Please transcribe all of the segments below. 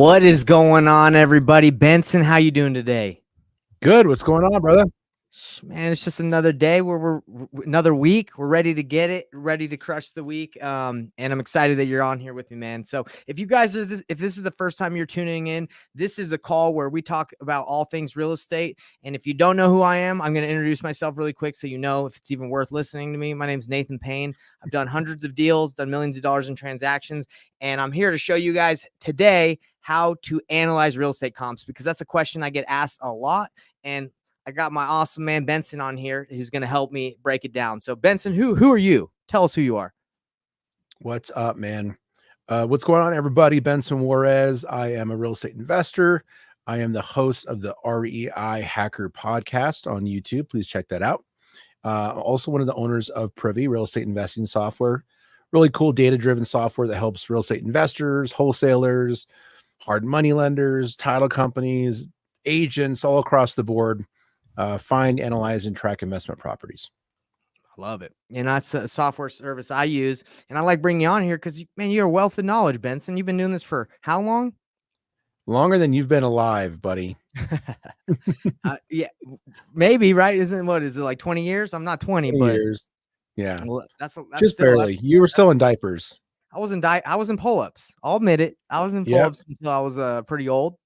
What is going on, everybody? Benson, how you doing today? Good. What's going on, brother? Man, it's just another day where we're another week. We're ready to get it, ready to crush the week. And I'm excited that you're on here with me, man. So if you guys are if this is the first time you're tuning in, this is a call where we talk about all things real estate. And if you don't know who I am, I'm going to introduce myself really quick so you know if it's even worth listening to me. My name's Nathan Payne. I've done hundreds of deals, done millions of dollars in transactions, and I'm here to show you guys today how to analyze real estate comps, because that's a question I get asked a lot. And I got my awesome man Benson on here who's going to help me break it down. So Benson, who are you? Tell us who you are. What's up, man? What's going on, everybody? Benson Juarez. I am a real estate investor. I am the host of the REI Hacker podcast on YouTube. Please check that out. Also one of the owners of Privy Real Estate Investing Software. Really cool data-driven software that helps real estate investors, wholesalers, hard money lenders, title companies, agents all across the board find, analyze, and track investment properties. I love it. And that's a software service I use. And I like bringing you on here because, man, you're a wealth of knowledge, Benson. You've been doing this for how long? Longer than you've been alive, buddy. Yeah, maybe, right? What is it, like 20 years? I'm not 20, but years. Yeah. Well, that's just barely. You were still in diapers. I was in pull-ups. I'll admit it. I was in pull-ups until I was pretty old.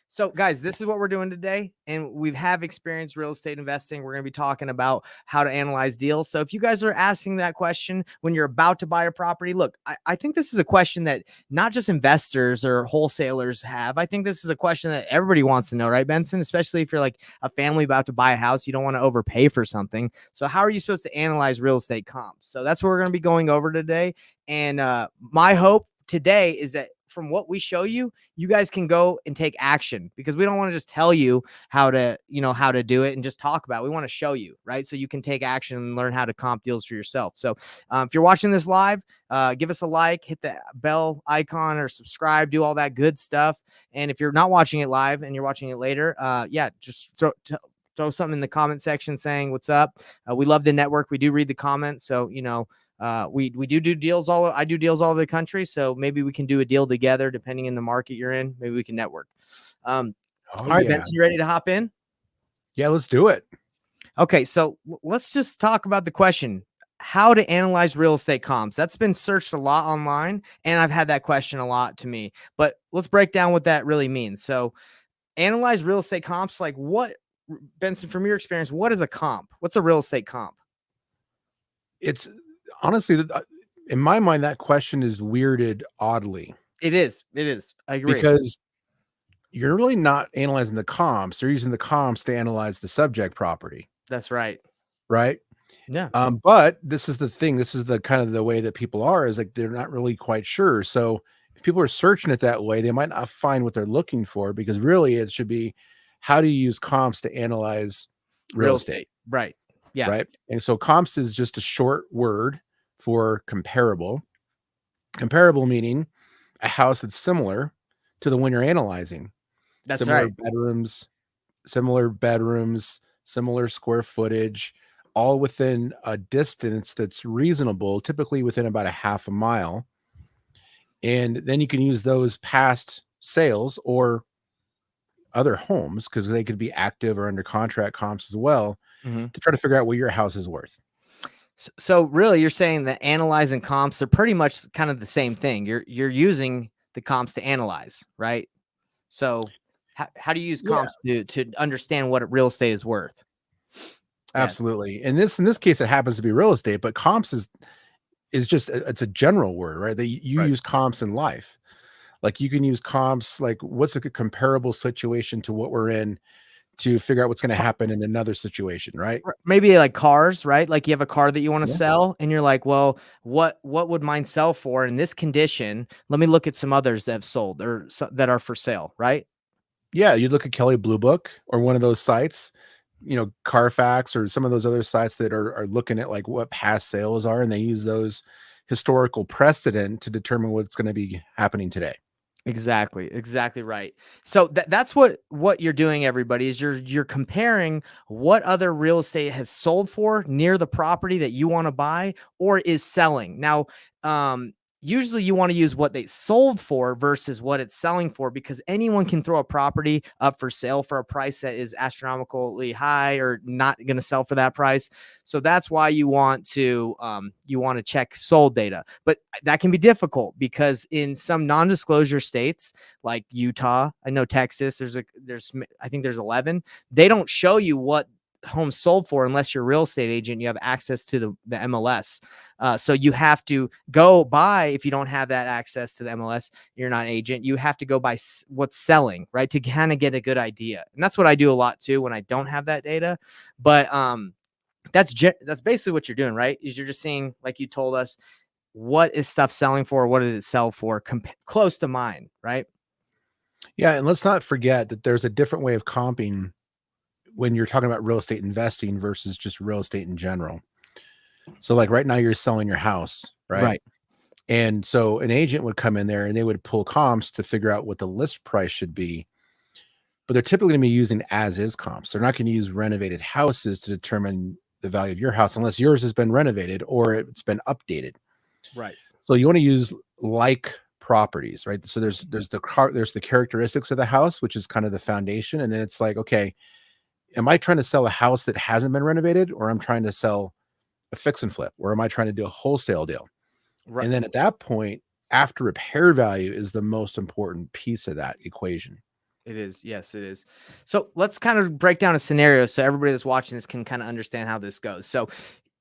So guys, this is what we're doing today, and we have experienced real estate investing. We're going to be talking about how to analyze deals. So if you guys are asking that question when you're about to buy a property, look, I think this is a question that not just investors or wholesalers have. I think this is a question that everybody wants to know, right, Benson? Especially if you're like a family about to buy a house, you don't want to overpay for something. So how are you supposed to analyze real estate comps? So that's what we're going to be going over today. And my hope today is that from what we show you, you guys can go and take action, because we don't want to just tell you how to do it and just talk about it. We want to show you, right? So you can take action and learn how to comp deals for yourself. So if you're watching this live, give us a like, hit the bell icon or subscribe, do all that good stuff. And if you're not watching it live and you're watching it later, just throw something in the comment section saying what's up. We love the network. We do read the comments. So, we do deals I do deals all over the country. So maybe we can do a deal together depending on the market you're in. Maybe we can network. All right, Benson, you ready to hop in? Yeah, let's do it. Okay. So let's just talk about the question, how to analyze real estate comps. That's been searched a lot online, and I've had that question a lot to me, but let's break down what that really means. So analyze real estate comps. Like what, Benson, from your experience, what is a comp? What's a real estate comp? It's honestly, in my mind, that question is weirded oddly. It is. I agree. Because you're really not analyzing the comps. You're using the comps to analyze the subject property. That's right. Right. Yeah. But this is the thing. This is the kind of the way that people are, is like, they're not really quite sure. So if people are searching it that way, they might not find what they're looking for, because really it should be, how do you use comps to analyze real estate? Right. Yeah. Right. And so comps is just a short word for comparable. Comparable meaning a house that's similar to the one you're analyzing. That's similar right. bedrooms, similar square footage, all within a distance that's reasonable, typically within about a half a mile. And then you can use those past sales or other homes, because they could be active or under contract comps as well, to try to figure out what your house is worth. So really, you're saying that analyzing comps are pretty much kind of the same thing. You're using the comps to analyze, right? So how do you use comps to understand what real estate is worth? Absolutely. And in this case, it happens to be real estate, but comps is just, it's a general word, right? That you use comps in life. Like you can use comps, like what's a comparable situation to what we're in, to figure out what's going to happen in another situation, right? Maybe like cars, right? Like you have a car that you want to sell, and you're like, well, what would mine sell for in this condition? Let me look at some others that have sold or that are for sale, right? Yeah, you look at Kelley Blue Book or one of those sites, Carfax or some of those other sites that are looking at like what past sales are, and they use those historical precedent to determine what's going to be happening today. Exactly right. So that's what you're doing, everybody, is you're comparing what other real estate has sold for near the property that you want to buy or is selling. Now, usually you want to use what they sold for versus what it's selling for, because anyone can throw a property up for sale for a price that is astronomically high or not going to sell for that price. So that's why you want to check sold data. But that can be difficult because in some non-disclosure states like Utah, I know Texas, I think there's 11. They don't show you what homes sold for unless you're a real estate agent. You have access to the MLS. So you have to go by, if you don't have that access to the MLS, you're not an agent. You have to go by what's selling, right? To kind of get a good idea. And that's what I do a lot too when I don't have that data. But that's basically what you're doing, right? Is you're just seeing, like you told us, what is stuff selling for? What did it sell for? Close to mine, right? Yeah. And let's not forget that there's a different way of comping when you're talking about real estate investing versus just real estate in general. So like right now you're selling your house, right? Right. And so an agent would come in there and they would pull comps to figure out what the list price should be. But they're typically going to be using as is comps. They're not going to use renovated houses to determine the value of your house unless yours has been renovated or it's been updated. Right. So you want to use like properties, right? So there's the characteristics of the house, which is kind of the foundation. And then it's like, okay, am I trying to sell a house that hasn't been renovated, or I'm trying to sell a fix and flip, or am I trying to do a wholesale deal? Right. And then at that point, after repair value is the most important piece of that equation. It is. Yes, it is. So let's kind of break down a scenario so everybody that's watching this can kind of understand how this goes. So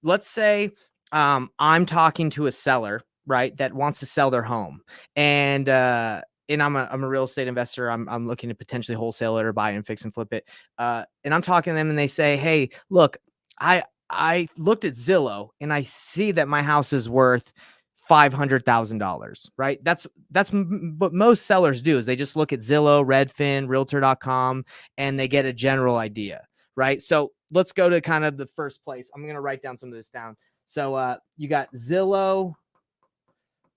let's say I'm talking to a seller, right, that wants to sell their home, and I'm a real estate investor. I'm looking to potentially wholesale it or buy it and fix and flip it. And I'm talking to them and they say, hey, look, I looked at Zillow and I see that my house is worth $500,000, right? That's what most sellers do, is they just look at Zillow, Redfin, realtor.com, and they get a general idea, right? So let's go to kind of the first place. I'm going to write down some of this down. So you got Zillow.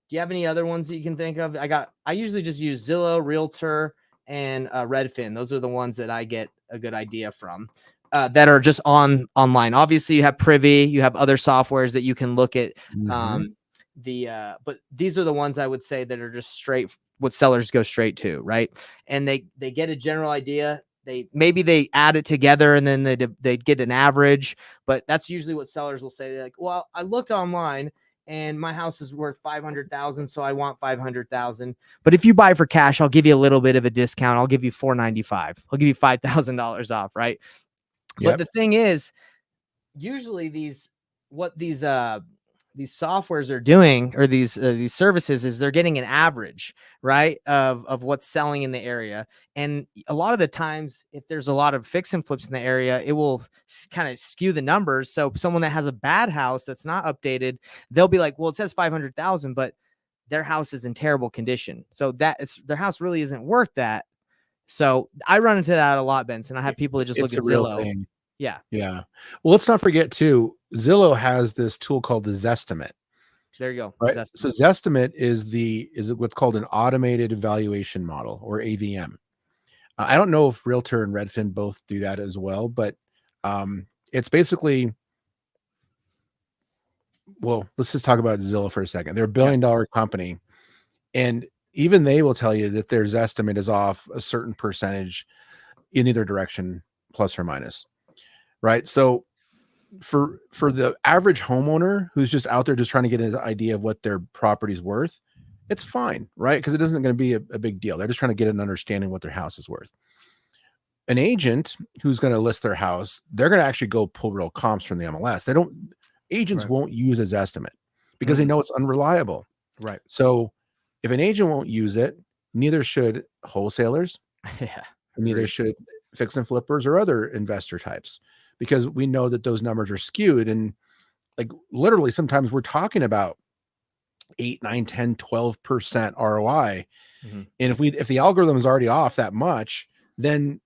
Do you have any other ones that you can think of? I usually just use Zillow, Realtor, and Redfin. Those are the ones that I get a good idea from, that are just online. Obviously, you have Privy, you have other softwares that you can look at. But these are the ones I would say that are just straight, what sellers go straight to, right? And they get a general idea. They add it together and then they get an average, but that's usually what sellers will say. They're like, well, I looked online and my house is worth 500,000, so I want 500,000. But if you buy for cash, I'll give you a little bit of a discount. I'll give you $495. I'll give you $5,000 off, right? Yep. But the thing is, usually these softwares are doing, or these services, is they're getting an average, right, of what's selling in the area. And a lot of the times, if there's a lot of fix and flips in the area, it will kind of skew the numbers. So someone that has a bad house that's not updated, they'll be like, well, it says 500,000, but their house is in terrible condition. So their house really isn't worth that. So I run into that a lot, Benson. I have people that just look at Zillow. Thing. Yeah. Yeah. Well, let's not forget too, Zillow has this tool called the Zestimate. There you go. Right. Zestimate. So Zestimate is what's called an automated evaluation model, or AVM. I don't know if Realtor and Redfin both do that as well, but it's basically, well, let's just talk about Zillow for a second. They're $1 billion company, and even they will tell you that their Zestimate is off a certain percentage in either direction, plus or minus. Right. So for the average homeowner who's just out there just trying to get an idea of what their property's worth, it's fine, right? Because it isn't going to be a big deal. They're just trying to get an understanding what their house is worth. An agent who's going to list their house, they're going to actually go pull real comps from the MLS. Agents won't use a Zestimate because they know it's unreliable. Right. So if an agent won't use it, neither should wholesalers. Yeah. Neither should fix and flippers or other investor types, because we know that those numbers are skewed. And like literally sometimes we're talking about 8, 9, 10, 12% ROI. Mm-hmm. And if the algorithm is already off that much, then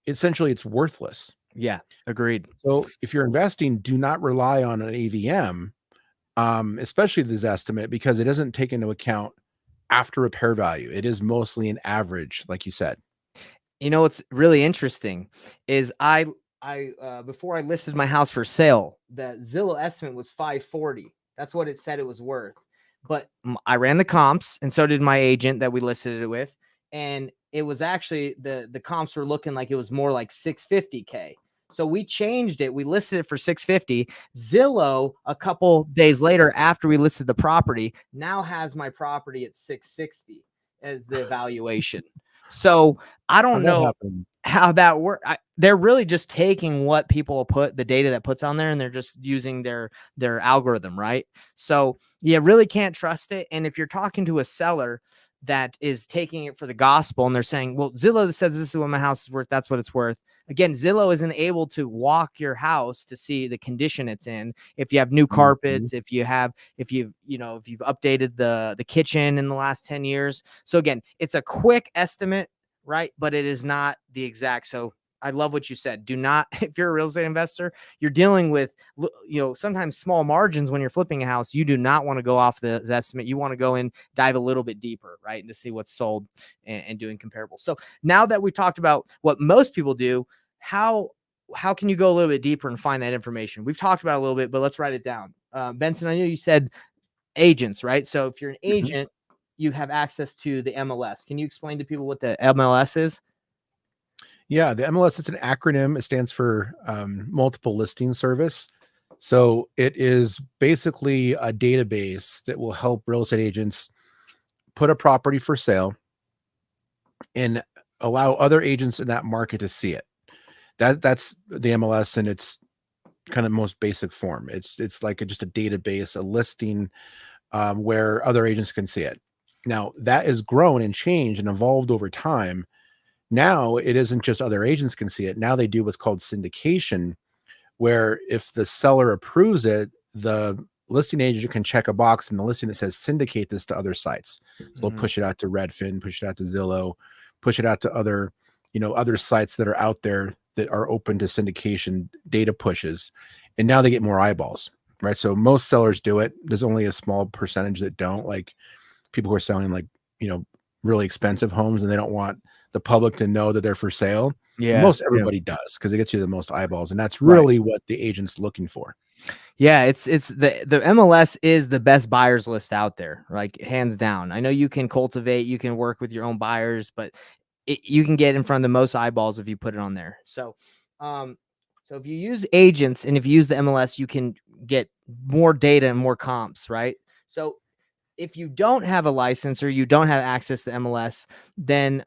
essentially it's worthless. Yeah. Agreed. So if you're investing, do not rely on an AVM, especially the Zestimate, because it doesn't take into account after repair value. It is mostly an average, like you said. You know, what's really interesting is I before I listed my house for sale, the Zillow estimate was 540. That's what it said it was worth. but I ran the comps, and so did my agent that we listed it with, and it was actually the comps were looking like it was more like 650K. So we changed it. We listed it for 650. Zillow, a couple days later after we listed the property, now has my property at 660 as the evaluation. So I How'd don't that know happen? how that works. They're really just taking what people put, the data that puts on there, and they're just using their algorithm, right? So you really can't trust it. And if you're talking to a seller that is taking it for the gospel and they're saying, well, Zillow says this is what my house is worth, that's what it's worth. Again, Zillow isn't able to walk your house to see the condition it's in. If you have new Mhm. carpets, if you've updated the kitchen in the last 10 years. So again, it's a quick estimate, right? But it is not the exact. So I love what you said. Do not, if you're a real estate investor, you're dealing with, sometimes small margins when you're flipping a house. You do not want to go off the estimate. You want to go in, dive a little bit deeper, right? And to see what's sold and doing comparables. So now that we've talked about what most people do, how can you go a little bit deeper and find that information? We've talked about it a little bit, but let's write it down. Benson, I know you said agents, right? So if you're an Mhm. agent, you have access to the MLS. Can you explain to people what the MLS is? Yeah, the MLS is an acronym. It stands for multiple listing service. So it is basically a database that will help real estate agents put a property for sale and allow other agents in that market to see it. That's the MLS in its kind of most basic form. It's like just a database, a listing where other agents can see it. Now that has grown and changed and evolved over time. Now it isn't just other agents can see it. Now they do what's called syndication, where if the seller approves it, the listing agent can check a box in the listing that says syndicate this to other sites. So they'll Mhm. push it out to Redfin, push it out to Zillow, push it out to other, other sites that are out there that are open to syndication data pushes. And now they get more eyeballs, right? So most sellers do it. There's only a small percentage that don't, like people who are selling like, you know, really expensive homes and they don't want the public to know that they're for sale. Yeah. Most everybody does because it gets you the most eyeballs, and that's Right. really what the agent's looking for. Yeah, it's the MLS is the best buyers list out there, like hands down. I know you can cultivate, you can work with your own buyers, but you can get in front of the most eyeballs if you put it on there. So, um, so if you use agents and if you use the MLS, you can get more data and more comps, right? So if you don't have a license or you don't have access to MLS, then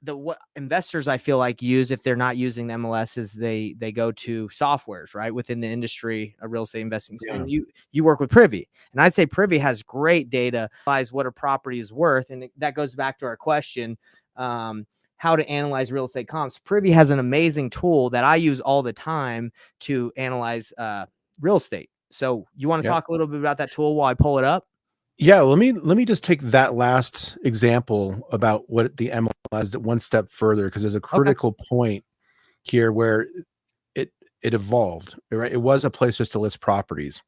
what investors I feel like use if they're not using the MLS is they go to softwares right within the industry of real estate investing. Yeah. And you work with Privy, and I'd say Privy has great data, analyze what a property is worth, and that goes back to our question. How to analyze real estate comps. Privy has an amazing tool that I use all the time to analyze real estate. So you want to Yep. talk a little bit about that tool while I pull it up? Yeah, let me just take that last example about what the MLS did one step further because there's a Okay. critical point here where it evolved, right? It was a place just to list properties.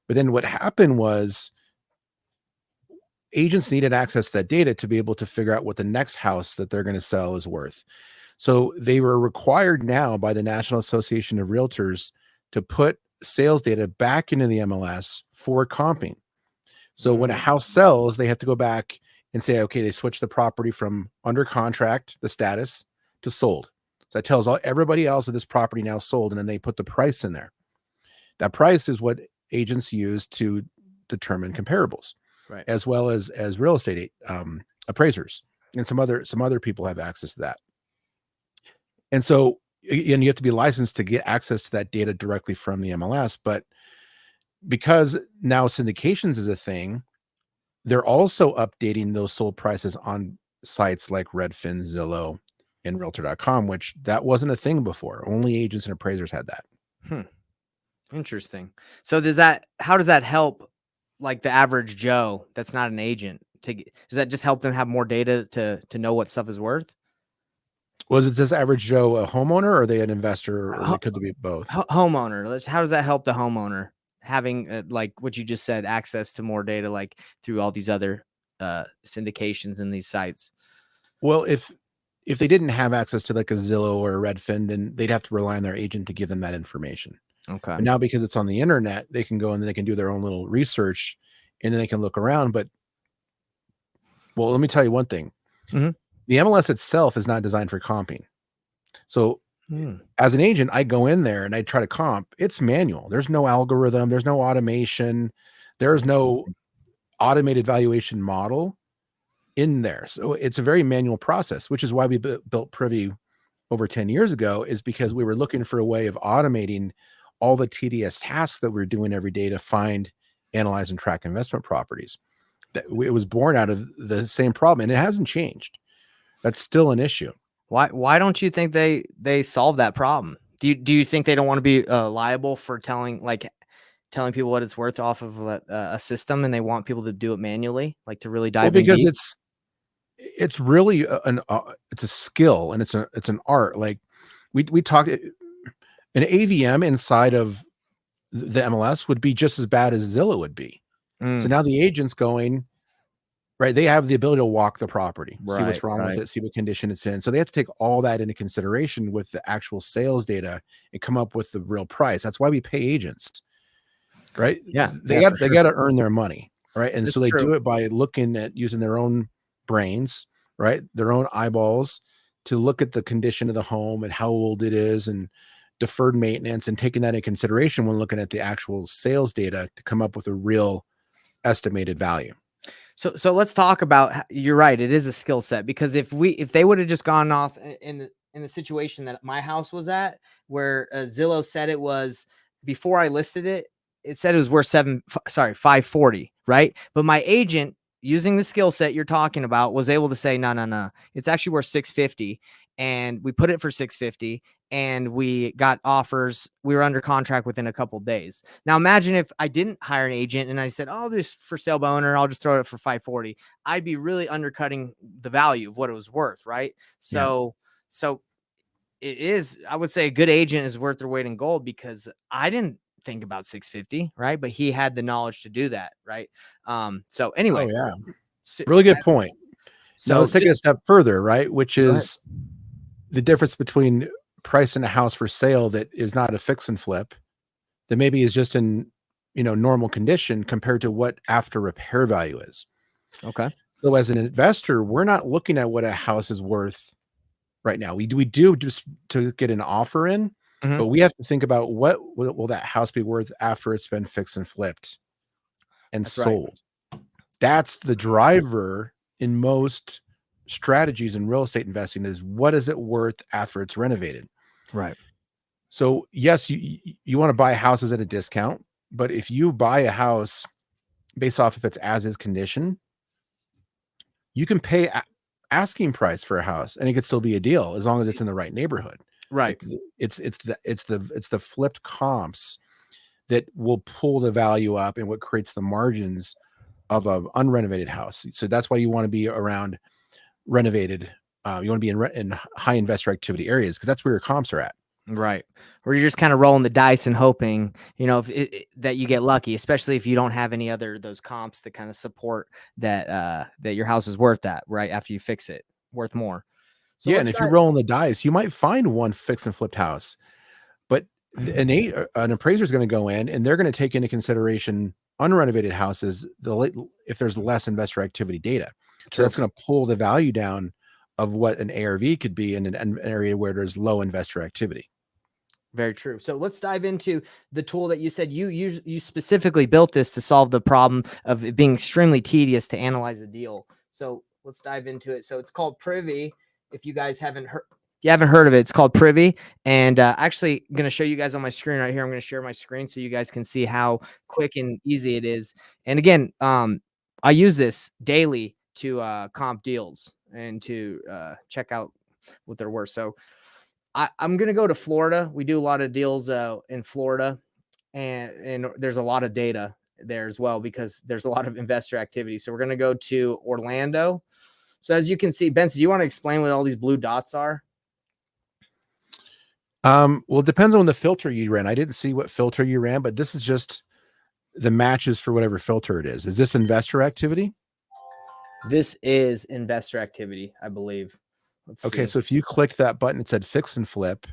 But then what happened was agents needed access to that data to be able to figure out what the next house that they're going to sell is worth. So they were required now by the National Association of Realtors to put sales data back into the MLS for comping. So when a Mm, house sells, they have to go back and say, okay, they switch the property from under contract, the status, to sold. So that tells everybody else that this property now sold, and then they put the price in there. That price is what agents use to determine comparables, right. as well as real estate appraisers, and some other people have access to that. And so, and you have to be licensed to get access to that data directly from the MLS. But because now syndications is a thing, they're also updating those sold prices on sites like Redfin, Zillow, and Realtor.com, which that wasn't a thing before. Only agents and appraisers had that. Hmm. Interesting. So how does that help like the average Joe that's not an agent does that just help them have more data to know what stuff is worth? Was it this average Joe a homeowner, or are they an investor, or they Ho- could be both? Homeowner. How does that help the homeowner having like what you just said, access to more data like through all these other syndications and these sites? Well, if they didn't have access to like a Zillow or a Redfin, then they'd have to rely on their agent to give them that information. Okay. But now because it's on the internet, they can go and they can do their own little research and then they can look around. But well, let me tell you one thing. Mhm. The MLS itself is not designed for comping. So Hmm. as an agent, I go in there and I try to comp. It's manual. There's no algorithm. There's no automation. There's no automated valuation model in there. So it's a very manual process, which is why we built Privy over 10 years ago, is because we were looking for a way of automating all the tedious tasks that we're doing every day to find, analyze, and track investment properties. It was born out of the same problem, and it hasn't changed. That's still an issue. Why don't you think they solve that problem? Do you think they don't want to be liable for telling people what it's worth off of a system, and they want people to do it manually, like to really Well, dive in because deep? it's really it's a skill, and it's an art. Like we talked, an AVM inside of the MLS would be just as bad as Zillow would be. So Mm, now the agent's going, right, they have the ability to walk the property, see what's wrong with right. it, see what condition it's in. So they have to take all that into consideration with the actual sales data and come up with the real price. That's why we pay agents, right? Yeah, They for got sure. to earn their money, right? And It's so they true. do it by looking at using their own brains, right? Their own eyeballs to look at the condition of the home and how old it is and deferred maintenance, and taking that into consideration when looking at the actual sales data to come up with a real estimated value. So let's talk about. You're right. It is a skill set, because if they would have just gone off in the situation that my house was at, where Zillow said it was, before I listed it, it said it was worth 540, right? But my agent, using the skill set you're talking about, was able to say no, it's actually worth 650, and we put it for 650, and we got offers. We were under contract within a couple days. Now imagine if I didn't hire an agent and I said, "Oh, this for sale by owner, I'll just throw it for 540." I'd be really undercutting the value of what it was worth, right? Yeah. So it is, I would say a good agent is worth their weight in gold, because I didn't think about 650, right? But he had the knowledge to do that, right? So Oh anyway, yeah. so, Really good point. Now so let's take it a step further, right? Which go ahead. is the difference between pricing a house for sale that is not a fix and flip, that maybe is just in, normal condition, compared to what after repair value is. Okay. So as an investor, we're not looking at what a house is worth right now. We do just to get an offer in, Mhm. but we have to think about what will that house be worth after it's been fixed and flipped and That's right. sold. That's the driver in most strategies in real estate investing, is what is it worth after it's renovated. Right. So yes, you want to buy houses at a discount, but if you buy a house based off if it's as is condition, you can pay asking price for a house and it could still be a deal as long as it's in the right neighborhood. Right. Like it's the flipped comps that will pull the value up and what creates the margins of a unrenovated house. So that's why you want to be around renovated. You want to be in high investor activity areas, because that's where your comps are at. Right. Or you're just kind of rolling the dice and hoping, that you get lucky, especially if you don't have any other those comps that kind of support that your house is worth that, right? After you fix it, worth more. So Yeah, and let's if you're dive. rolling the dice, you might find one fixed and flipped house, but an appraiser is going to go in and they're going to take into consideration unrenovated houses, if there's less investor activity data. So True. that's going to pull the value down of what an ARV could be in an area where there's low investor activity. Very true. So let's dive into the tool that you said you specifically built this to solve the problem of it being extremely tedious to analyze a deal. So let's dive into it. So it's called Privy. If you guys haven't heard of it, it's called Privy. And actually, I'm going to show you guys on my screen right here. I'm going to share my screen so you guys can see how quick and easy it is. And again, I use this daily to comp deals and to check out what they're worth. So I'm going to go to Florida. We do a lot of deals in Florida, and there's a lot of data there as well, because there's a lot of investor activity. So we're going to go to Orlando. So as you can see, Benson, do you want to explain what all these blue dots are? Well, it depends on the filter you ran. I didn't see what filter you ran, but this is just the matches for whatever filter it is. Is this investor activity? This is investor activity, I believe. Let's Okay, see. so if you clicked that button that said fix and flip,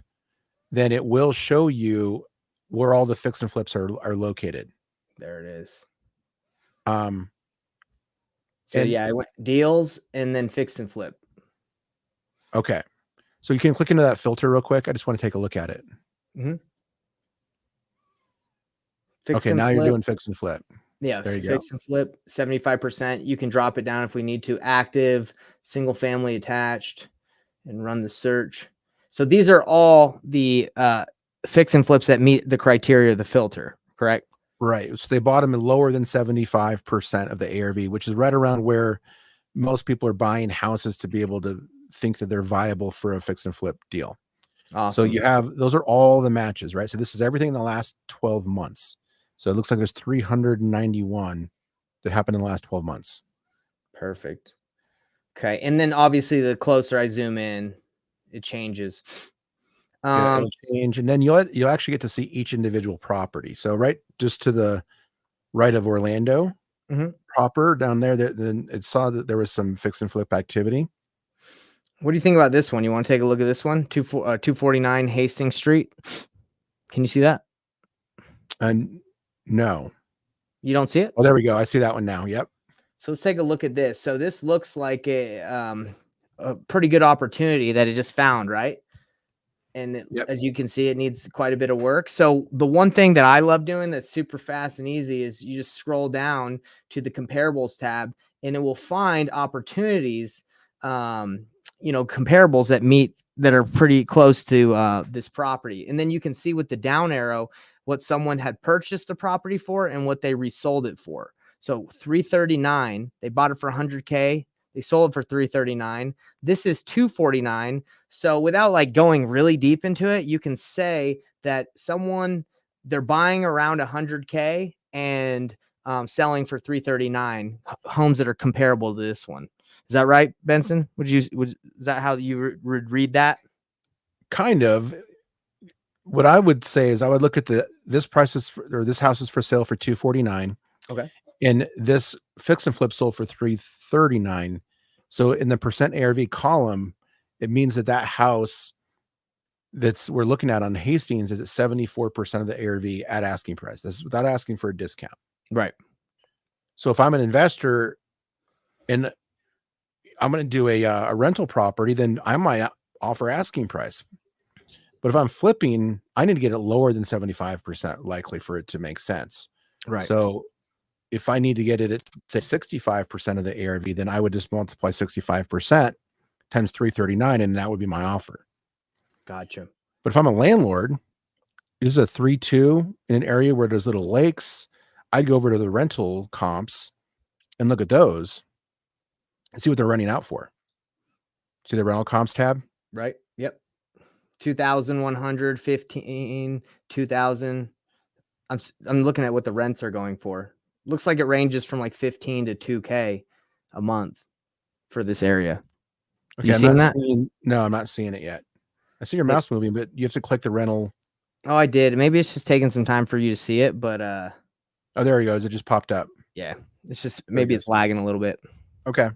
then it will show you where all the fix and flips are located. There it is. Um, So and yeah, I went deals and then fix and flip. okay, so you can click into that filter real quick. I just want to take a look at it. Mhm. Fix Okay, and now you're flip. doing fix and flip. Yeah, There you go. fix and flip, 75%. You can drop it down if we need to. Active, single family attached, and run the search. So these are all the fix and flips that meet the criteria of the filter, correct? Right. So they bought them lower than 75% of the ARV, which is right around where most people are buying houses to be able to think that they're viable for a fix and flip deal. So Awesome. you have, those are all the matches, right? So this is everything in the last 12 months. So it looks like there's 391 that happened in the last 12 months. Perfect. Okay. And then obviously the closer I zoom in, it changes. It'll change. And then you'll actually get to see each individual property. So right just to the right of Orlando Mhm. proper down there, then it saw that there was some fix and flip activity. What do you think about this one? You want to take a look at this one? 249 Hastings Street. Can you see that? And no. You don't see it? Oh, there we go. I see that one now. Yep. So let's take a look at this. So this looks like a pretty good opportunity that it just found, right? And Yep. as you can see, it needs quite a bit of work. So the one thing that I love doing that's super fast and easy is you just scroll down to the comparables tab, and it will find opportunities, comparables that are pretty close to this property. And then you can see with the down arrow what someone had purchased the property for and what they resold it for. So 339, they bought it for 100K. They sold it for 339. This is 249. So without like going really deep into it, you can say that they're buying around 100K and selling for 339 homes that are comparable to this one. Is that right, Benson? Is that how you would read that? Kind of. What I would say is I would look at this house is for sale for 249. Okay. And this fix and flip sold for 339. So in the percent ARV column, it means that house we're looking at on Hastings is at 74% of the ARV at asking price. That's without asking for a discount. Right. So if I'm an investor and I'm going to do a rental property, then I might offer asking price. But if I'm flipping, I need to get it lower than 75% likely for it to make sense. Right. So if I need to get it at say 65% of the ARV, then I would just multiply 65% times 339, and that would be my offer. Gotcha. But if I'm a landlord, this is a 3-2 in an area where there's little lakes. I'd go over to the rental comps and look at those and see what they're running out for. See the rental comps tab? Right. Yep. 2,115, 2,000. I'm looking at what the rents are going for. Looks like it ranges from like 15 to 2K a month for this area. Okay, You seen that? No, I'm not seeing it yet. I see your mouse moving, but you have to click the rental. Oh, I did. Maybe it's just taking some time for you to see it, but Oh, there he goes. It just popped up. yeah, it's just maybe it's lagging a little bit. Okay.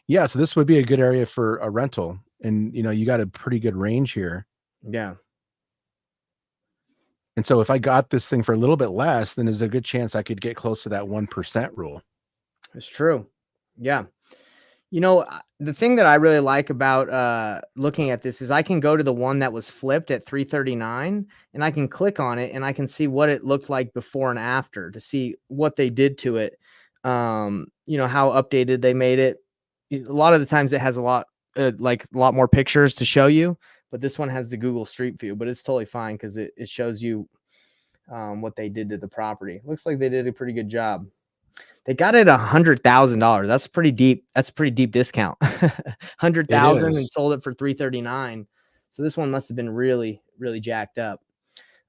Yeah, so this would be a good area for a rental, and you got a pretty good range here. Yeah. And so if I got this thing for a little bit less, then there's a good chance I could get close to that 1% rule. It's true. Yeah. The thing that I really like about looking at this is I can go to the one that was flipped at 339 and I can click on it and I can see what it looked like before and after to see what they did to it. How updated they made it. A lot of the times it has a lot more pictures to show you, but this one has the Google Street View, but it's totally fine because it shows you what they did to the property. Looks like they did a pretty good job. They got it $100,000. That's a pretty deep discount. 100,000 and sold it for 339. So this one must have been really, really jacked up.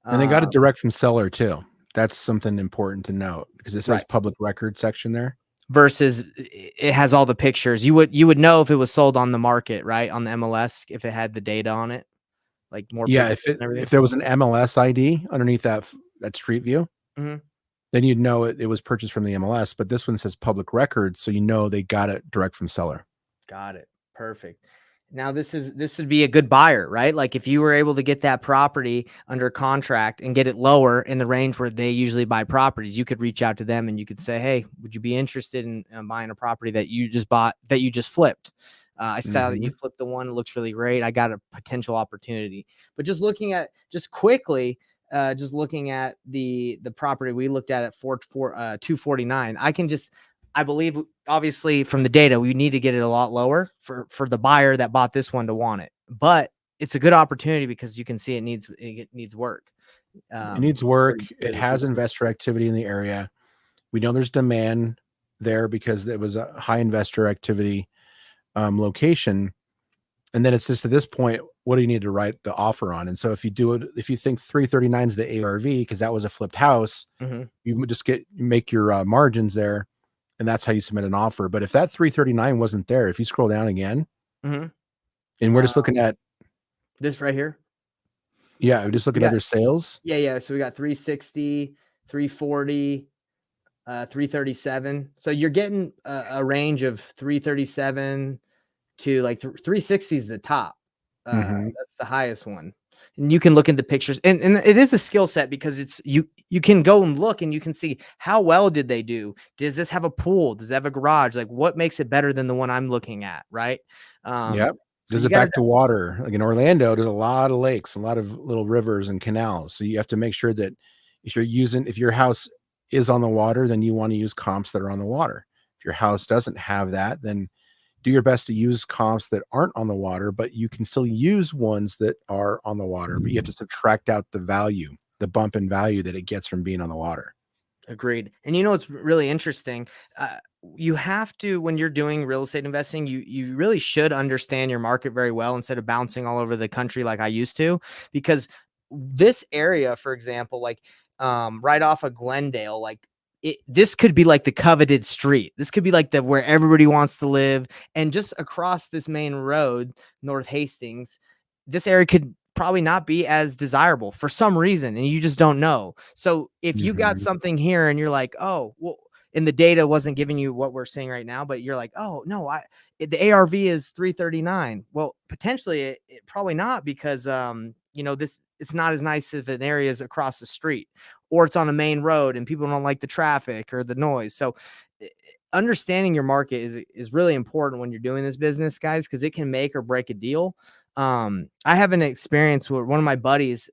And they got it direct from seller too. That's something important to note because it says public record section there. Versus it has all the pictures. You would know if it was sold on the market, right? On the MLS, if it had the data on it, like more. Yeah, if there was an MLS ID underneath that street view, then you'd know it was purchased from the MLS. But this one says public record, so they got it direct from seller. Got it. Perfect. Now this would be a good buyer, right? Like if you were able to get that property under contract and get it lower in the range where they usually buy properties, you could reach out to them and you could say, "Hey, would you be interested in buying a property that you just bought, that you just flipped? I saw that you Mhm. flipped the one; it looks really great. I got a potential opportunity." But just quickly, just looking at the property we looked at 249, I believe, obviously from the data, we need to get it a lot lower for the buyer that bought this one to want it. But it's a good opportunity because you can see it needs work. It needs work. It Fairly has recent. investor activity in the area. We know there's demand there because it was a high investor activity location. And then it's just at this point, what do you need to write the offer on? And so if you do it, if you think 339 is the ARV, because that was a flipped house, Mhm, you would just make your margins there, and that's how you submit an offer. But if that 339 wasn't there, if you scroll down again, mhm. and we're just looking at, This right here. yeah, So we're just we looking at got their sales. yeah. So we got 360, 340, 337. So you're getting a range of 337 to like 360 is the top. Hmm. That's the highest one. And you can look at the pictures, and it is a skill set because you can go and look and you can see how well did they do. Does this have a pool? Does it have a garage? Like what makes it better than the one I'm looking at, right? Yep. So Does you it got to back to water? Like in Orlando, there's a lot of lakes, a lot of little rivers and canals. So you have to make sure that if your house is on the water, then you want to use comps that are on the water. If your house doesn't have that, then do your best to use comps that aren't on the water, but you can still use ones that are on the water, but you have to subtract out the value, the bump in value that it gets from being on the water. Agreed. And you know what's really interesting? You have to, when you're doing real estate investing, you really should understand your market very well instead of bouncing all over the country like I used to. Because this area, for example, like right off of Glendale, like this could be like the coveted street. This could be like the where everybody wants to live. And just across this main road, North Hastings, this area could probably not be as desirable for some reason, and you just don't know. So if you got Mhm. something here and you're like, oh, well, and the data wasn't giving you what we're seeing right now, but you're like, oh no, the ARV is 339. Well, potentially it probably not because this it's not as nice if an area is across the street or it's on a main road and people don't like the traffic or the noise. So understanding your market is really important when you're doing this business, guys, because it can make or break a deal. I have an experience where one of my buddies,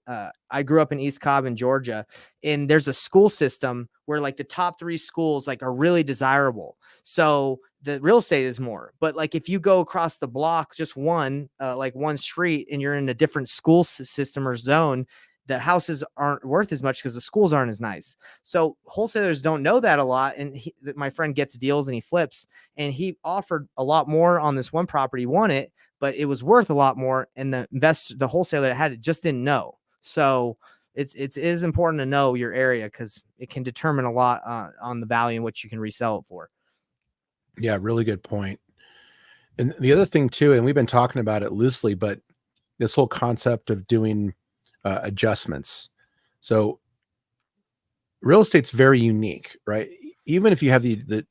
I grew up in East Cobb in Georgia, and there's a school system where like the top 3 schools like are really desirable. So the real estate is more, but like if you go across the block, just like one street, and you're in a different school system or zone, the houses aren't worth as much because the schools aren't as nice. So wholesalers don't know that a lot. And my friend gets deals and he flips, and he offered a lot more on this one property, won it, but it was worth a lot more. And the wholesaler that had it just didn't know. So it is important to know your area because it can determine a lot on the value in which you can resell it for. Yeah, really good point. And the other thing too, and we've been talking about it loosely, but this whole concept of doing adjustments. So real estate's very unique, right? Even if you have the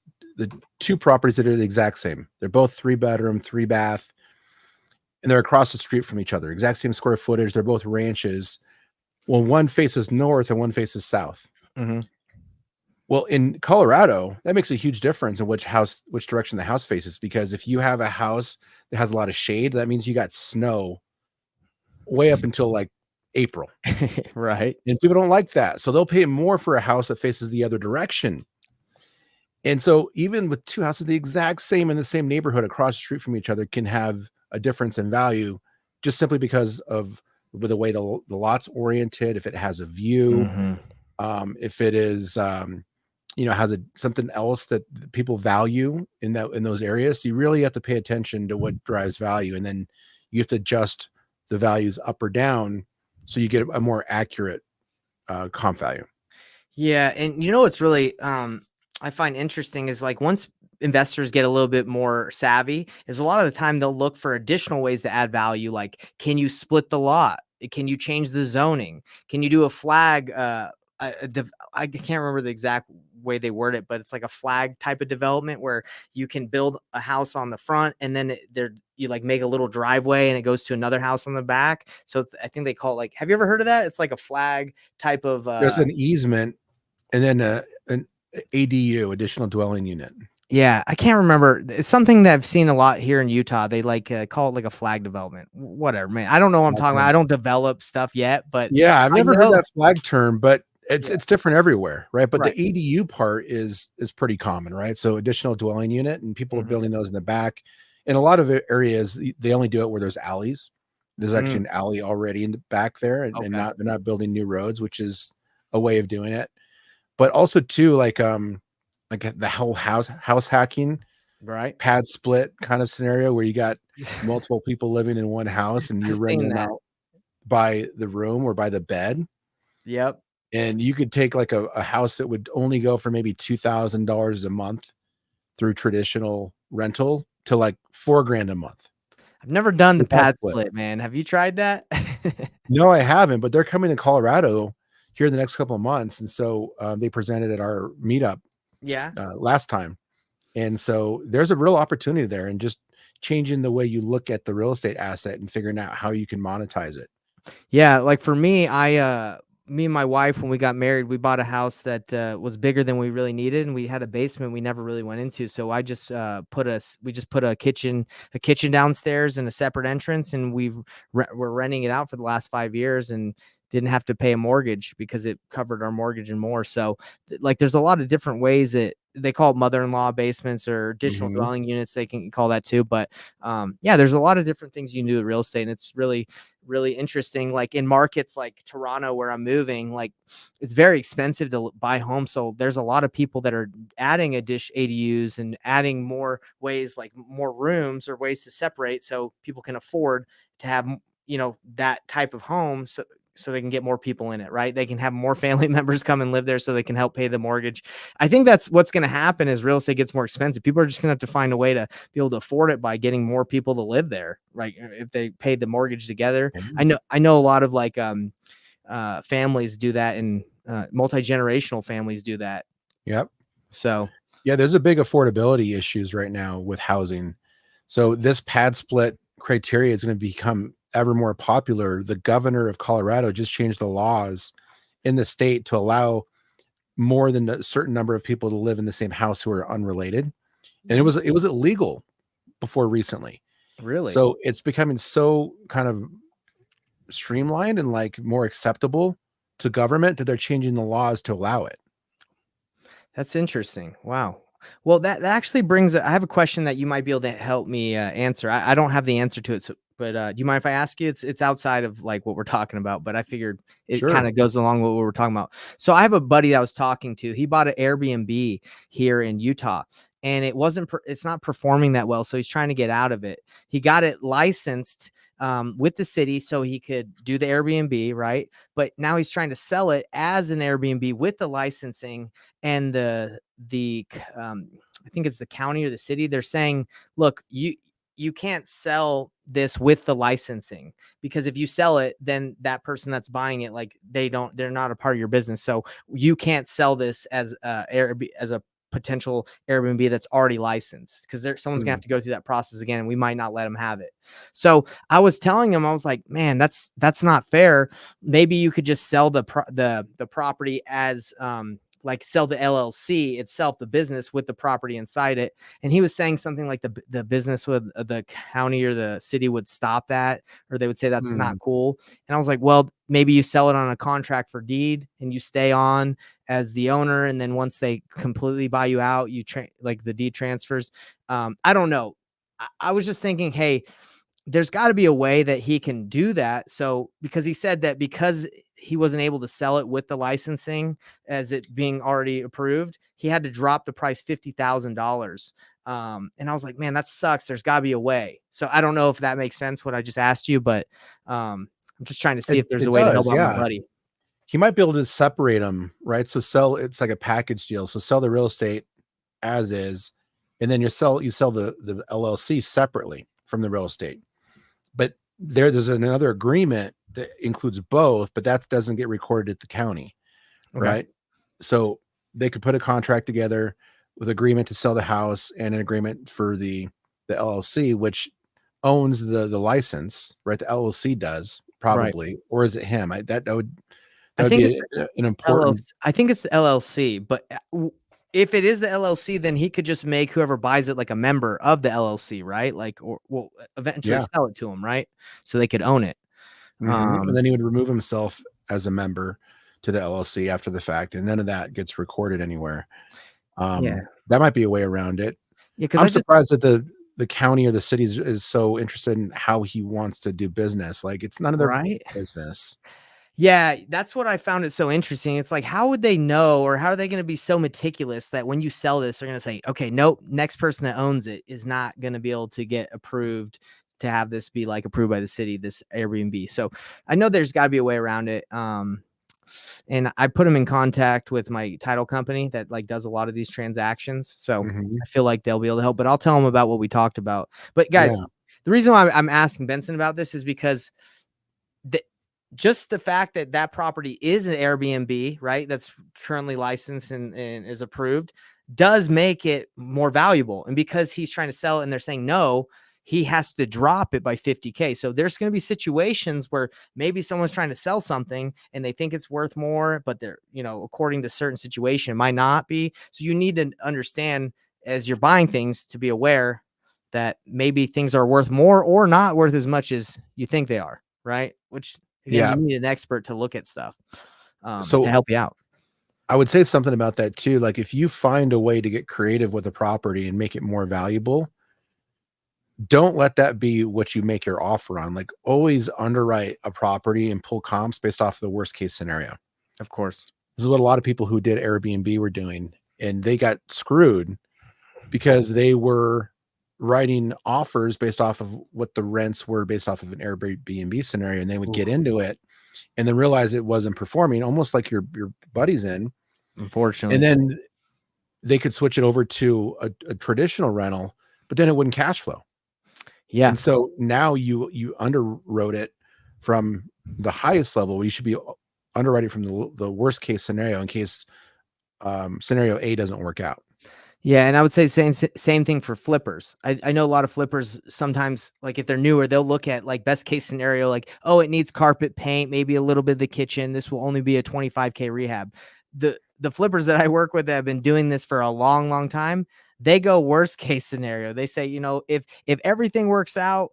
two properties that are the exact same, they're both 3 bedroom, 3 bath, and they're across the street from each other, exact same square footage. They're both ranches. Well, one faces north and one faces south. Mm-hmm. Well, in Colorado, that makes a huge difference in which direction the house faces. Because if you have a house that has a lot of shade, that means you got snow way up until like April. Right. And people don't like that. So they'll pay more for a house that faces the other direction. And so even with two houses the exact same in the same neighborhood across the street from each other can have a difference in value just simply because of the way the lot's oriented, if it has a view, Mm-hmm. if it is has something else that people value in those areas. So you really have to pay attention to what drives value, and then you have to adjust the values up or down so you get a more accurate comp value. Yeah, and you know what's really I find interesting is like once investors get a little bit more savvy, is a lot of the time they'll look for additional ways to add value. Like, can you split the lot? Can you change the zoning? Can you do a flag I can't remember the exact way they word it, but it's like a flag type of development where you can build a house on the front and then you like make a little driveway and it goes to another house on the back. So I think they call it like, have you ever heard of that? It's like a flag type of, There's an easement and then an ADU, additional dwelling unit. yeah, I can't remember. It's something that I've seen a lot here in Utah. They like call it like a flag development. Whatever, man. I don't know what I'm talking about. I don't develop stuff yet, but Yeah, I've I never heard know. that flag term, but Yeah, it's different everywhere, right? But the right. ADU part is pretty common, right? So additional dwelling unit, and people are Mhm. building those in the back. In a lot of areas, they only do it where there's alleys. There's actually Mm, an alley already in the back there, and okay. not they're not building new roads, which is a way of doing it. But also too, like the whole house hacking, Right. pad split kind of scenario where you got multiple people living in one house and you're I've renting seen them that. out by the room or by the bed. Yep. And you could take like a house that would only go for maybe $2,000 a month through traditional rental to like 4 grand a month. I've never done the With that pad split. split, man. Have you tried that? No, I haven't, but they're coming to Colorado here in the next couple of months. And so they presented at our meetup Yeah. last time. And so there's a real opportunity there and just changing the way you look at the real estate asset and figuring out how you can monetize it. Yeah, like for me, me and my wife, when we got married, we bought a house that was bigger than we really needed, and we had a basement we never really went into. So I just we just put a kitchen downstairs and a separate entrance, and we're renting it out for the last 5 years, and didn't have to pay a mortgage because it covered our mortgage and more. So like, there's a lot of different ways that they call it mother-in-law basements or additional Mhm. dwelling units. They can call that too, but yeah, there's a lot of different things you can do with real estate, and it's really interesting. Like in markets like Toronto, where I'm moving, like it's very expensive to buy homes. So there's a lot of people that are adding ADUs and adding more ways, like more rooms or ways to separate, so people can afford to have, that type of home. So they can get more people in it, right? They can have more family members come and live there so they can help pay the mortgage. I think that's what's going to happen as real estate gets more expensive. People are just going to have to find a way to be able to afford it by getting more people to live there, right? If they paid the mortgage together. I know a lot of like families do that, and multi-generational families do that. Yep. So Yeah, there's a big affordability issues right now with housing. So this pad split criteria is going to become ever more popular. The governor of Colorado just changed the laws in the state to allow more than a certain number of people to live in the same house who are unrelated. And it was illegal before recently. really, So it's becoming so kind of streamlined and like more acceptable to government that they're changing the laws to allow it. that's interesting. Wow. Well, that actually brings. I have a question that you might be able to help me answer. I don't have the answer to it, but do you mind if I ask you? It's outside of like what we're talking about, but I figured it kind Sure. of goes along with what we're talking about. So I have a buddy I was talking to. He bought an Airbnb here in Utah, and it's not performing that well. So he's trying to get out of it. He got it licensed with the city so he could do the Airbnb, right? But now he's trying to sell it as an Airbnb with the licensing, and I think it's the county or the city. They're saying, look, you can't sell this with the licensing, because if you sell it, then that person that's buying it, like they're not a part of your business. So you can't sell this as a potential Airbnb that's already licensed, because someone's gonna Hmm. have to go through that process again, and we might not let them have it. So I was telling him, I was like, man, that's not fair. Maybe you could just sell the property as like sell the LLC itself, the business with the property inside it. And he was saying something like the business with the county or the city would stop that, or they would say that's not Hmm. cool. And I was like, well, maybe you sell it on a contract for deed and you stay on as the owner. And then once they completely buy you out, like the deed transfers. I don't know. I was just thinking, hey, there's got to be a way that he can do that. So, because he said that because he wasn't able to sell it with the licensing as it being already approved, he had to drop the price $50,000. And I was like, man, that sucks. There's got to be a way. So I don't know if that makes sense what I just asked you, but I'm just trying to see It if there's a it way to help does, out my yeah. buddy. He might be able to separate them, right? So it's like a package deal. So sell the real estate as is, and then you sell the LLC separately from the real estate. But there's another agreement that includes both, but that doesn't get recorded at the county, Okay. right? So they could put a contract together with agreement to sell the house and an agreement for the LLC, which owns the license, right? The LLC does Right. probably, or is it him? I That would think be it's an important. LLC. I think it's the LLC, but if it is the LLC, then he could just make whoever buys it like a member of the LLC, right? Like, or will eventually Yeah. sell it to him, right? So they could own it. And then he would remove himself as a member to the LLC after the fact, and none of that gets recorded anywhere. Yeah. That might be a way around it. Yeah. Cause I'm I just, surprised that the county or the city is so interested in how he wants to do business. Like, it's none of their right. business. Yeah, that's what I found it so interesting. It's like, how would they know, or how are they going to be so meticulous that when you sell this, they're going to say, okay, nope, next person that owns it is not going to be able to get approved to have this be like approved by the city, this Airbnb. So I know there's got to be a way around it. And I put them in contact with my title company that like does a lot of these transactions. So Mhm. I feel like they'll be able to help, but I'll tell them about what we talked about. But guys, Yeah. the reason why I'm asking Benson about this is because the, just the fact that that property is an Airbnb, right? That's currently licensed and is approved does make it more valuable. And because he's trying to sell it and they're saying no, he has to drop it by 50K. So there's going to be situations where maybe someone's trying to sell something and they think it's worth more, but they're, according to certain situation, it might not be. So you need to understand as you're buying things to be aware that maybe things are worth more or not worth as much as you think they are. Right. Which again, Yeah. you need an expert to look at stuff to So help you out. I would say something about that too. Like, if you find a way to get creative with a property and make it more valuable, don't let that be what you make your offer on. Like, always underwrite a property and pull comps based off of the worst case scenario. Of course. This is what a lot of people who did Airbnb were doing, and they got screwed because they were writing offers based off of what the rents were based off of an Airbnb scenario, and they would Ooh, get into it and then realize it wasn't performing, almost like your buddies in, and unfortunately. then they could switch it over to a traditional rental, but then it wouldn't cash flow. Yeah. And so now you underwrote it from the highest level. You should be underwriting from the worst case scenario in case scenario A doesn't work out. Yeah, and I would say same thing for flippers. I know a lot of flippers sometimes, like if they're newer, they'll look at like best case scenario, like, oh, it needs carpet paint, maybe a little bit of the kitchen. This will only be a 25K rehab. The flippers that I work with that have been doing this for a long, long time, they go worst case scenario. They say, if everything works out,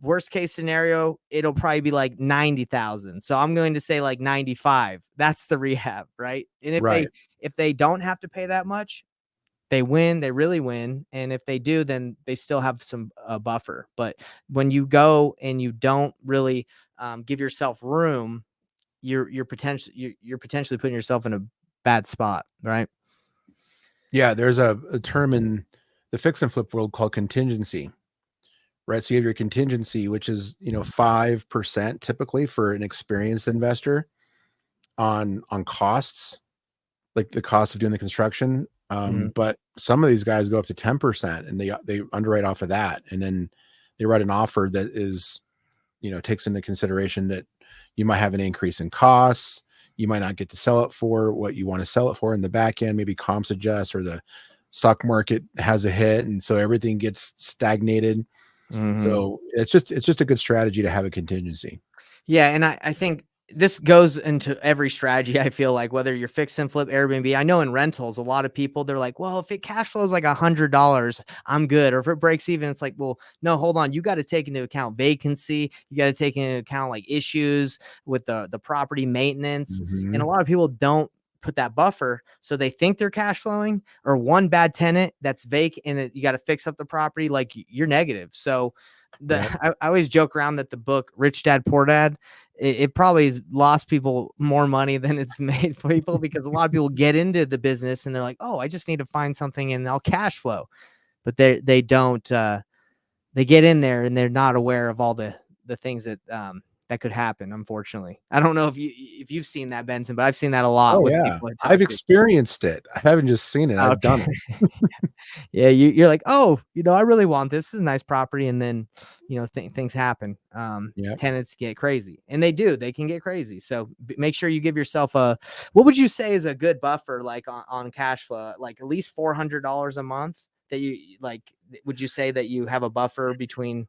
worst case scenario, it'll probably be like 90,000. So I'm going to say like 95. That's the rehab, right? And Right. if they don't have to pay that much, they win, they really win. And if they do, then they still have some buffer. But when you go and you don't really give yourself room, you're potentially putting yourself in a bad spot, right? Yeah, there's a term in the fix and flip world called contingency, right? So you have your contingency, which is 5% typically for an experienced investor on costs, like the cost of doing the construction. Mhm. But some of these guys go up to 10%, and they underwrite off of that, and then they write an offer that is, takes into consideration that you might have an increase in costs. You might not get to sell it for what you want to sell it for in the back end. Maybe comps adjust, or the stock market has a hit, and so everything gets stagnated. Mhm. So it's just a good strategy to have a contingency. Yeah, and I think this goes into every strategy. I feel like whether you're fix and flip Airbnb, I know in rentals, a lot of people they're like, well, if it cash flows like $100, I'm good. Or if it breaks even, it's like, well, no, hold on. You got to take into account vacancy. You got to take into account like issues with the property maintenance. And a Mhm. lot of people don't put that buffer. So they think they're cash flowing, or one bad tenant that's vacant and you got to fix up the property. Like you're negative. So Yep. I always joke around that the book Rich Dad Poor Dad, it probably has lost people more money than it's made for people, because a lot of people get into the business and they're like, oh, I just need to find something and I'll cash flow. But they don't they get in there and they're not aware of all the things that that could happen. Unfortunately, I don't know if you've seen that, Benson, but I've seen that a lot Oh with yeah, people I I've talk to. experienced it. I haven't just seen it. I've done Okay. it. Yeah, you're like, oh, I really want this. This is a nice property, and then things happen. Yeah. Tenants get crazy, and they do. They can get crazy. So make sure you give yourself a. What would you say is a good buffer, like on cash flow, like at least $400 a month that you like? Would you say that you have a buffer between?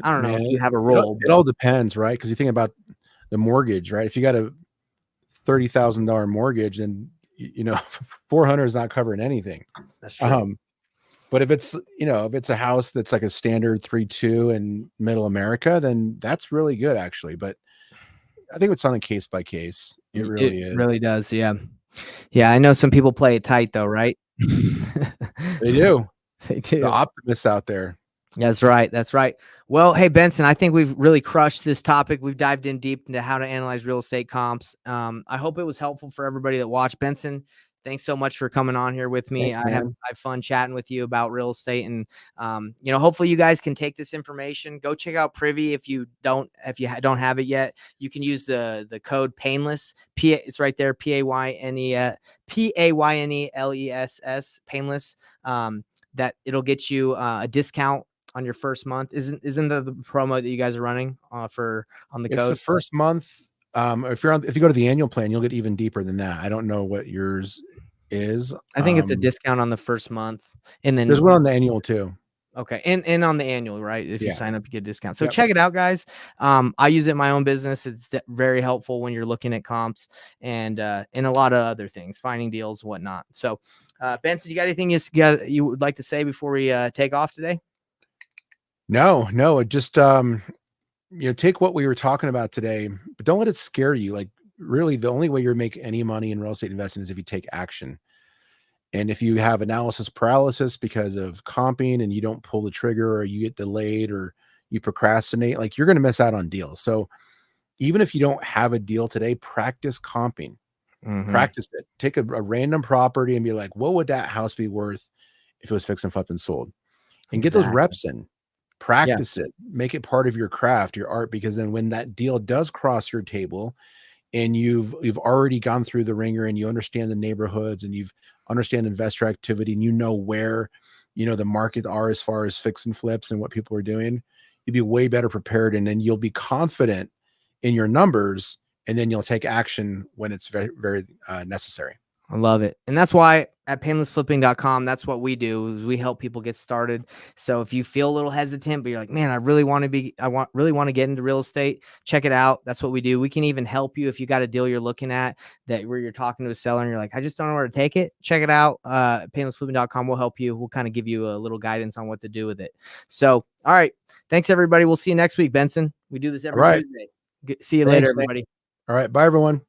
I don't know Man, if you have a it rule, it but all depends, right? Because you think about the mortgage, right? If you got a $30,000 mortgage, then 400 is not covering anything. that's true. Um, but if it's a house that's like a standard 3-2 in middle America, then that's really good actually. But I think it's on a case by case. It It really is. really does. Yeah. Yeah. I know some people play it tight though, right? They do. They The do. optimists out there. That's right. That's right. Well, hey, Benson, I think we've really crushed this topic. We've dived in deep into how to analyze real estate comps. I hope it was helpful for everybody that watched. Benson, thanks so much for coming on here with me. Thanks, I man. have fun chatting with you about real estate, and hopefully you guys can take this information. Go check out Privy if you don't have it yet. You can use the code Painless. It's right there. PAYNELESS Painless. That it'll get you a discount on your first month. Isn't the promo that you guys are running on the It's the code? first month. If you go to the annual plan, you'll get even deeper than that. I don't know what yours is. I think it's a discount on the first month, and There's then one on the annual too. okay, and on the annual, right? If you Yeah. sign up, you get a discount. So Yep. check it out, guys. I use it in my own business. It's very helpful when you're looking at comps and a lot of other things, finding deals, whatnot. So, Benson, you got anything you would like to say before we take off today? No, it just take what we were talking about today, but don't let it scare you. Like really the only way you're make any money in real estate investing is if you take action. And if you have analysis paralysis because of comping and you don't pull the trigger or you get delayed or you procrastinate, like you're going to miss out on deals. So even if you don't have a deal today, practice comping, practice it. Take a random property and be like, what would that house be worth if it was fixed and flipped and sold? And get those Exactly. reps in. Practice it, make it part of your craft, your art, because then when that deal does cross your table and you've already gone through the ringer and you understand the neighborhoods and you've understand investor activity and where the market are as far as fix and flips and what people are doing, you'll be way better prepared, and then you'll be confident in your numbers, and then you'll take action when it's very, very necessary. I love it. And that's why at painlessflipping.com, that's what we do is we help people get started. So if you feel a little hesitant, but you're like, man, I really want to get into real estate, check it out. That's what we do. We can even help you if you got a deal you're looking at that where you're talking to a seller and you're like, I just don't know where to take it. Check it out. Painlessflipping.com will help you. We'll kind of give you a little guidance on what to do with it. So, all right. Thanks everybody. We'll see you next week, Benson. We do this every Tuesday. See you later, Thanks, man. everybody. All right. Bye, everyone.